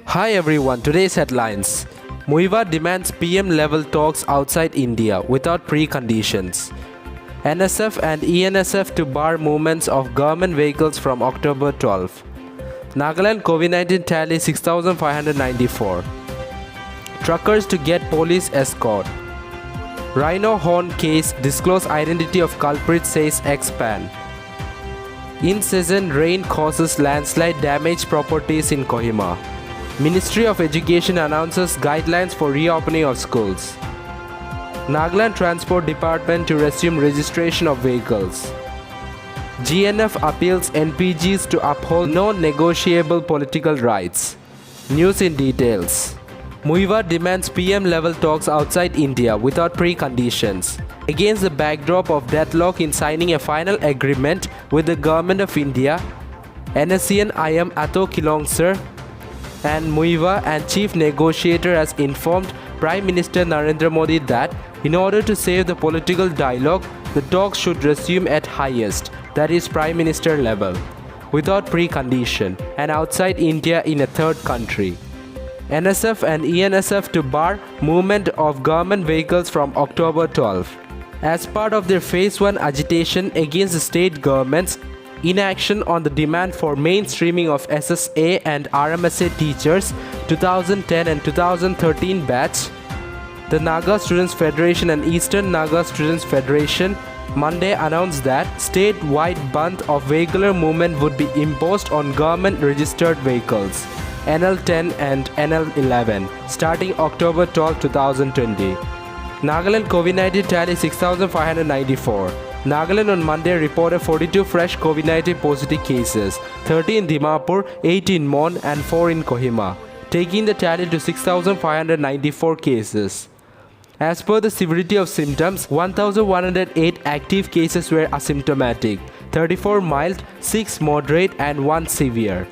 Hi everyone, today's headlines. Muiva demands PM-level talks outside India without preconditions. NSF and ENSF to bar movements of government vehicles from October 12. Nagaland COVID-19 tally 6,594. Truckers to get police escort. Rhino horn case disclose identity of culprit says expand. In-season rain causes landslide damage properties in Kohima. Ministry of Education announces guidelines for reopening of schools. Nagaland Transport Department to resume registration of vehicles. GNF appeals NPGs to uphold non-negotiable political rights. News in details. Muiva demands PM-level talks outside India without preconditions. Against the backdrop of deadlock in signing a final agreement with the Government of India, NSCN IM Atho Kilongsar and Muiva and Chief Negotiator has informed Prime Minister Narendra Modi that in order to save the political dialogue, the talks should resume at highest, that is Prime Minister level, without precondition and outside India in a third country. NSF and ENSF to bar movement of government vehicles from October 12. As part of their Phase 1 agitation against the state government's inaction on the demand for mainstreaming of SSA and RMSA teachers 2010 and 2013 batch, the Naga Students Federation and Eastern Naga Students Federation Monday announced that statewide ban of vehicular movement would be imposed on government-registered vehicles NL10 and NL11 starting October 12, 2020. Nagaland COVID-19 tally 6,594. Nagaland on Monday reported 42 fresh COVID-19 positive cases, 30 in Dimapur, 8 in Mon and 4 in Kohima, taking the tally to 6,594 cases. As per the severity of symptoms, 1,108 active cases were asymptomatic, 34 mild, 6 moderate and 1 severe.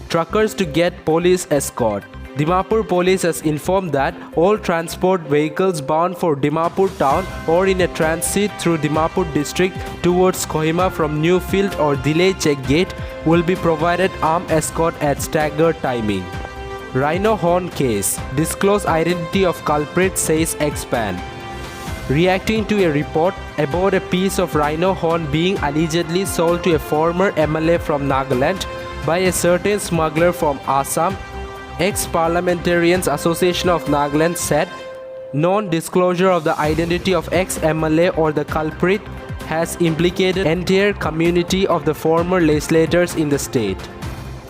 Truckers to get police escort. Dimapur police has informed that all transport vehicles bound for Dimapur town or in a transit through Dimapur district towards Kohima from Newfield or Delay check gate will be provided armed escort at staggered timing. Rhino horn case. Disclose identity of culprit says expand. Reacting to a report about a piece of rhino horn being allegedly sold to a former MLA from Nagaland by a certain smuggler from Assam, Ex-Parliamentarians Association of Nagaland said non-disclosure of the identity of ex-MLA or the culprit has implicated entire community of the former legislators in the state.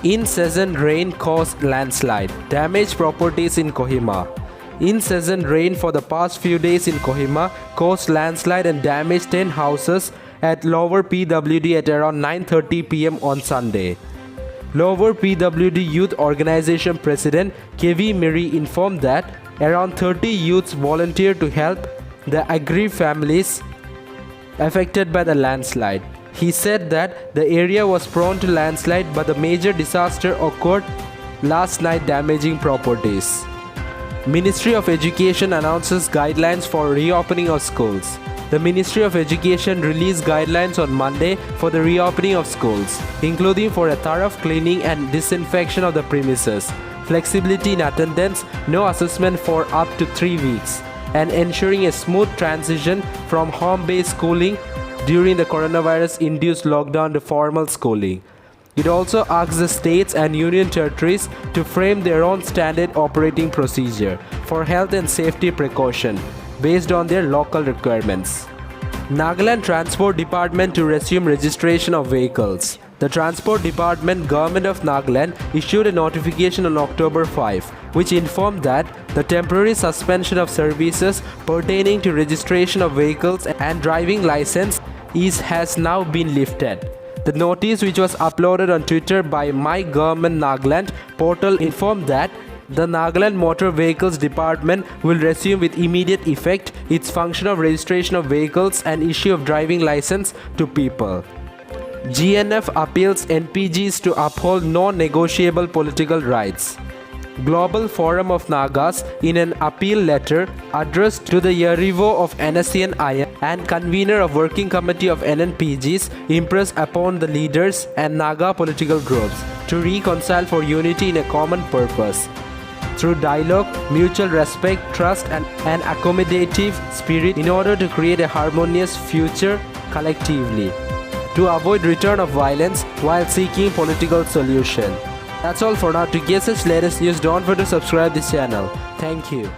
In-season rain caused landslide, damaged properties in Kohima. In-season rain for the past few days in Kohima caused landslide and damaged 10 houses at Lower PWD at around 9:30 p.m. on Sunday. Lower PWD Youth Organization President Kevi Miri informed that around 30 youths volunteered to help the aggrieved families affected by the landslide. He said that the area was prone to landslide but the major disaster occurred last night damaging properties. Ministry of Education announces guidelines for reopening of schools. The Ministry of Education released guidelines on Monday for the reopening of schools, including for a thorough cleaning and disinfection of the premises, flexibility in attendance, no assessment for up to 3 weeks, and ensuring a smooth transition from home-based schooling during the coronavirus-induced lockdown to formal schooling. It also asks the states and union territories to frame their own standard operating procedure for health and safety precaution based on their local requirements. Nagaland Transport Department to resume registration of vehicles. The Transport Department, Government of Nagaland, issued a notification on October 5, which informed that the temporary suspension of services pertaining to registration of vehicles and driving license has now been lifted. The notice, which was uploaded on Twitter by My Government Nagaland portal, informed that the Nagaland Motor Vehicles Department will resume with immediate effect its function of registration of vehicles and issue of driving license to people. GNF appeals NPGs to uphold non-negotiable political rights. Global Forum of Nagas, in an appeal letter addressed to the Yarivo of NSCN IM and convener of Working Committee of NNPGs, impressed upon the leaders and Naga political groups to reconcile for unity in a common purpose. through dialogue, mutual respect, trust, and an accommodative spirit in order to create a harmonious future collectively, to avoid return of violence while seeking political solution. That's all for now. To get such latest news, don't forget to subscribe this channel. Thank you.